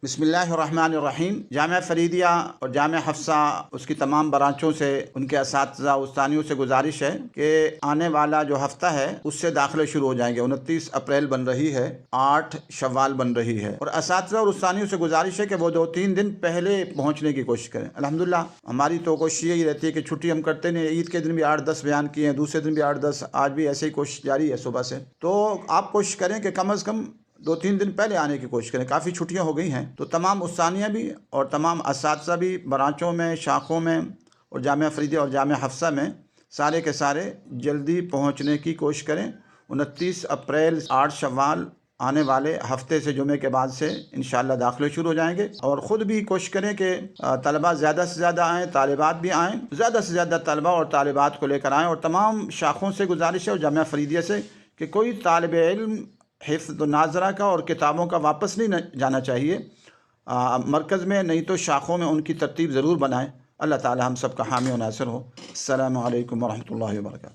बिस्मिल्लाहिर्रहमानिर्रहीम। जामिया फ़रीदिया और जामिया हफ्सा उसकी तमाम ब्रांचों से उनके असातिज़ा उस्तानियों से गुजारिश है कि आने वाला जो हफ्ता है उससे दाखिले शुरू हो जाएंगे। 29 अप्रैल बन रही है, 8 शव्वाल बन रही है, और असातिज़ा और उस्तानियों से गुजारिश है कि वो 2-3 दिन पहले पहुँचने की कोशिश करें। अल्हम्दुलिल्लाह हमारी तो कोशिश यही रहती है कि छुट्टी हम करते नहीं। ईद के दिन भी 8-10 बयान किए हैं, दूसरे दिन भी 8-10, आज भी ऐसे ही कोशिश जारी है सुबह से। तो आप कोशिश करें कि कम अज़ कम 2-3 दिन पहले आने की कोशिश करें। काफ़ी छुट्टियां हो गई हैं, तो तमाम उस्तानिया भी और तमाम असातिज़ा भी ब्रांचों में, शाखों में और जामिया फ़रीदिया और जामिया हफ्सा में सारे के सारे जल्दी पहुंचने की कोशिश करें। 29 अप्रैल 8 शव्वाल आने वाले हफ्ते से, जुमे के बाद से इंशाअल्लाह दाखिले शुरू हो जाएंगे। और ख़ुद भी कोशिश करें कि तलबा ज़्यादा से ज़्यादा आएँ, तालिबात भी आएँ, ज़्यादा से ज़्यादा तलबा और तालिबात को लेकर आएँ। और तमाम शाखों से गुजारिश है और जामिया फ़रीदिया से कि कोई तालिब इल्म हिफ्ज़ नाज़रा का और किताबों का वापस नहीं जाना चाहिए। मरकज़ में नहीं तो शाखों में उनकी तरतीब ज़रूर बनाएँ। अल्लाह ताला हम सब का हामी और नासिर हो। अस्सलामु अलैकुम व रहमतुल्लाहि व बरकातहू।